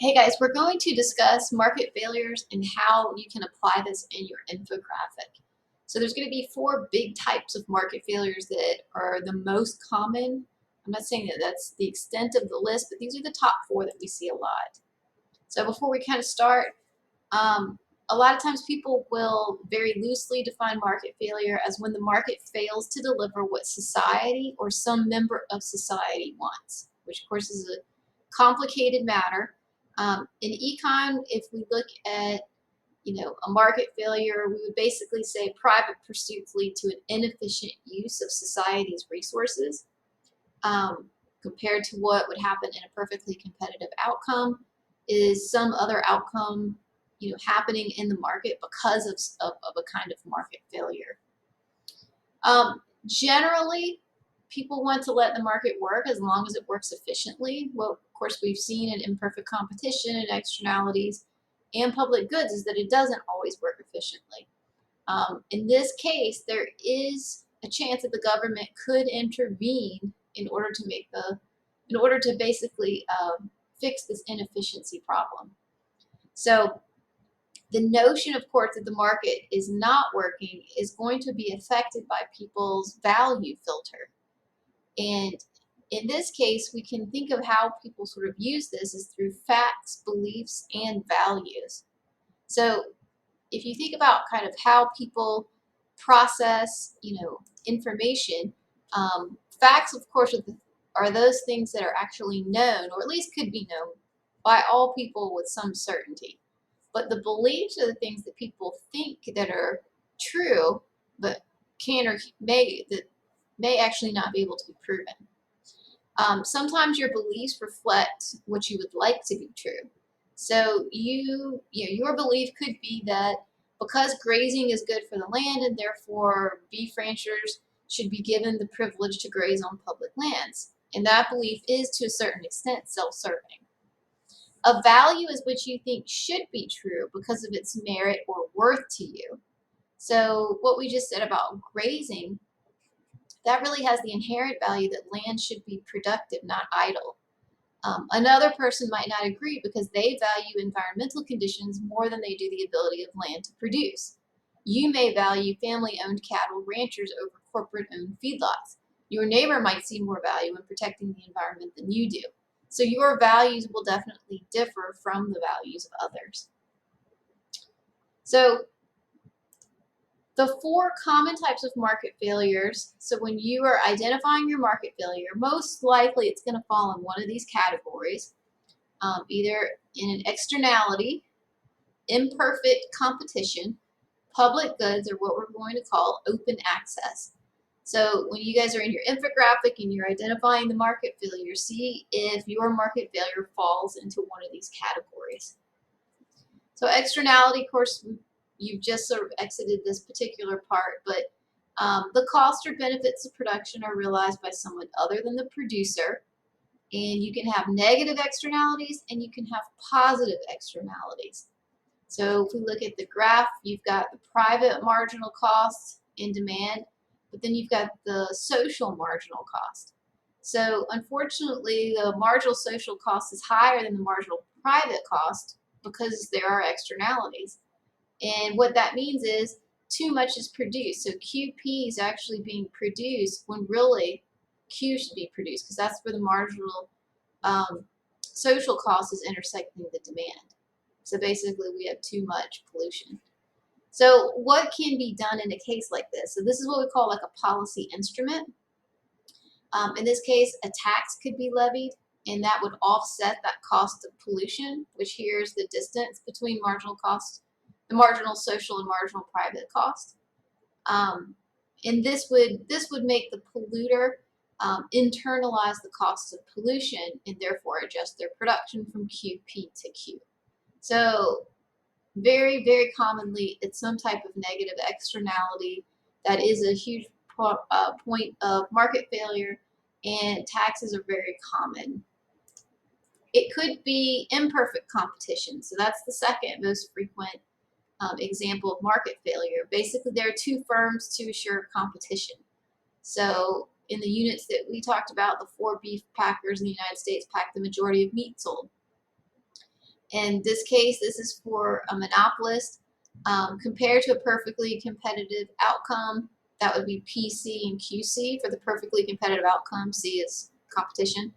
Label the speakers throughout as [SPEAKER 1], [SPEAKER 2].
[SPEAKER 1] Hey guys, we're going to discuss market failures and how you can apply this in your infographic. So there's going to be four big types of market failures that are the most common. I'm not saying that that's the extent of the list, but these are the top four that we see a lot. So before we kind of start, um, a lot of times people will very loosely define market failure as when the market fails to deliver what society or some member of society wants, which of course is a complicated matter. In econ, if we look at a market failure, we would basically say private pursuits lead to an inefficient use of society's resources compared to what would happen in a perfectly competitive outcome is some other outcome happening in the market because of a kind of market failure. Generally, people want to let the market work as long as it works efficiently. What, of course, we've seen in imperfect competition and externalities and public goods is that it doesn't always work efficiently. In this case, there is a chance that the government could intervene in order to basically fix this inefficiency problem. So the notion, of course, that the market is not working is going to be affected by people's value filter. And in this case, we can think of how people sort of use this as through facts, beliefs, and values. So if you think about kind of how people process, information, facts, of course, are those things that are actually known, or at least could be known by all people with some certainty. But the beliefs are the things that people think that are true, but can or may actually not be able to be proven. Sometimes your beliefs reflect what you would like to be true. So your belief could be that because grazing is good for the land and therefore beef ranchers should be given the privilege to graze on public lands. And that belief is to a certain extent self-serving. A value is what you think should be true because of its merit or worth to you. So what we just said about grazing, that really has the inherent value that land should be productive, not idle. Another person might not agree because they value environmental conditions more than they do the ability of land to produce. You may value family-owned cattle ranchers over corporate-owned feedlots. Your neighbor might see more value in protecting the environment than you do. So your values will definitely differ from the values of others. So the four common types of market failures. So when you are identifying your market failure, most likely it's going to fall in one of these categories, either in an externality, imperfect competition, public goods, or what we're going to call open access. So when you guys are in your infographic and you're identifying the market failure, see if your market failure falls into one of these categories. So externality, of course, you've just sort of exited this particular part, but the cost or benefits of production are realized by someone other than the producer. And you can have negative externalities and you can have positive externalities. So if we look at the graph, you've got the private marginal cost in demand, but then you've got the social marginal cost. So unfortunately, the marginal social cost is higher than the marginal private cost because there are externalities. And what that means is too much is produced. So QP is actually being produced when really Q should be produced because that's where the marginal social cost is intersecting the demand. So basically we have too much pollution. So what can be done in a case like this? So this is what we call like a policy instrument. In this case, a tax could be levied and that would offset that cost of pollution, which here is the distance between marginal cost, the marginal social and marginal private cost. And this would make the polluter internalize the costs of pollution and therefore adjust their production from QP to Q. So very, very commonly, it's some type of negative externality that is a huge point of market failure, and taxes are very common. It could be imperfect competition. So that's the second most frequent example of market failure. Basically, there are two firms to assure competition. So in the units that we talked about, the 4 beef packers in the United States pack the majority of meat sold. In this case, this is for a monopolist. Compared to a perfectly competitive outcome, that would be PC and QC for the perfectly competitive outcome. C is competition.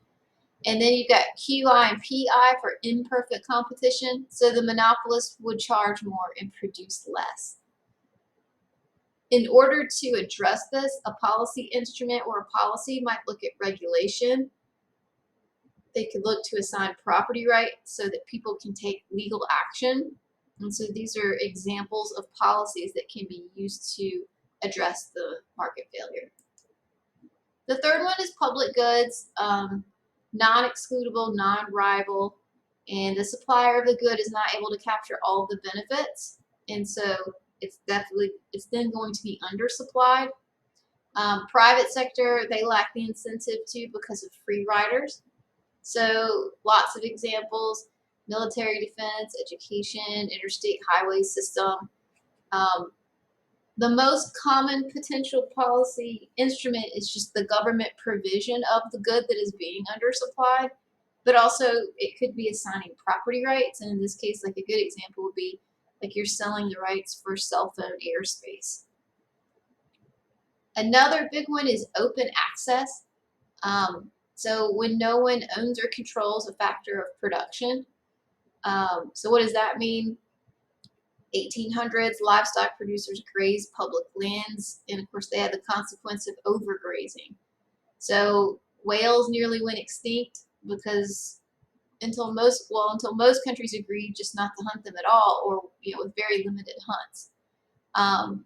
[SPEAKER 1] And then you've got QI and PI for imperfect competition. So the monopolist would charge more and produce less. In order to address this, a policy instrument or a policy might look at regulation. They could look to assign property rights so that people can take legal action. And so these are examples of policies that can be used to address the market failure. The third one is public goods, non-excludable, non-rival, and the supplier of the good is not able to capture all of the benefits, and so it's then going to be undersupplied. Private sector, they lack the incentive to because of free riders. So lots of examples: military defense, education, interstate highway system. Um, the most common potential policy instrument is just the government provision of the good that is being undersupplied, but also it could be assigning property rights. And in this case, like a good example would be like you're selling the rights for cell phone airspace. Another big one is open access. So when no one owns or controls a factor of production. So what does that mean? 1800s, livestock producers grazed public lands, and of course they had the consequence of overgrazing. So whales nearly went extinct because until most countries agreed just not to hunt them at all, or with very limited hunts. Um,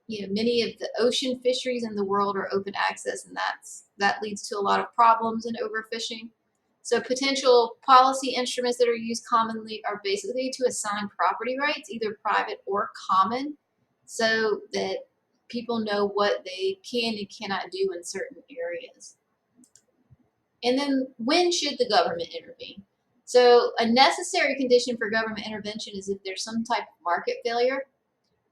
[SPEAKER 1] many of the ocean fisheries in the world are open access, and that leads to a lot of problems in overfishing. So potential policy instruments that are used commonly are basically to assign property rights, either private or common, so that people know what they can and cannot do in certain areas. And then when should the government intervene? So a necessary condition for government intervention is if there's some type of market failure.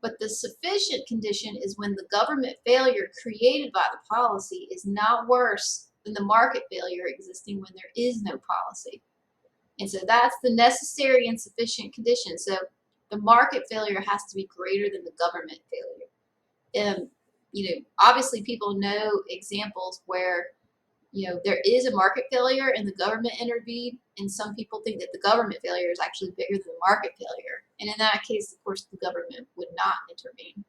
[SPEAKER 1] But the sufficient condition is when the government failure created by the policy is not worse than the market failure existing when there is no policy. And so that's the necessary and sufficient condition. So the market failure has to be greater than the government failure. Obviously people know examples where there is a market failure and the government intervened, and some people think that the government failure is actually bigger than the market failure. And in that case, of course, the government would not intervene.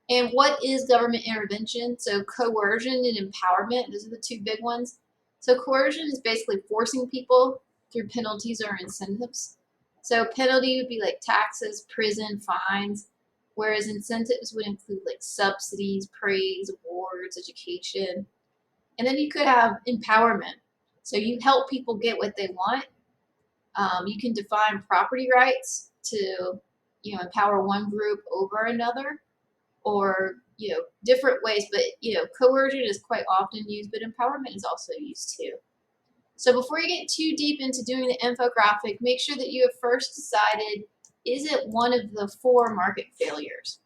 [SPEAKER 1] And what is government intervention? So coercion and empowerment, those are the two big ones. So coercion is basically forcing people through penalties or incentives. So penalty would be like taxes, prison, fines, whereas incentives would include like subsidies, praise, awards, education. And then you could have empowerment. So you help people get what they want. You can define property rights to, empower one group over another, or different ways. But coercion is quite often used, but empowerment is also used too. So before you get too deep into doing the infographic, make sure that you have first decided, is it one of the 4 market failures?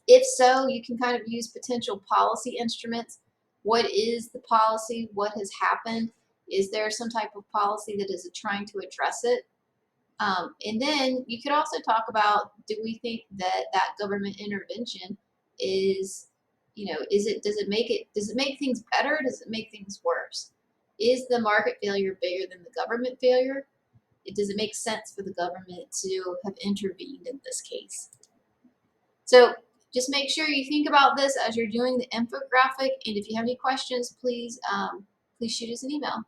[SPEAKER 1] If so, you can kind of use potential policy instruments. What is the policy? What has happened? Is there some type of policy that is trying to address it? And then you could also talk about, do we think that government intervention is, does it make things better? Does it make things worse? Is the market failure bigger than the government failure? Does it make sense for the government to have intervened in this case? So just make sure you think about this as you're doing the infographic. And if you have any questions, please shoot us an email.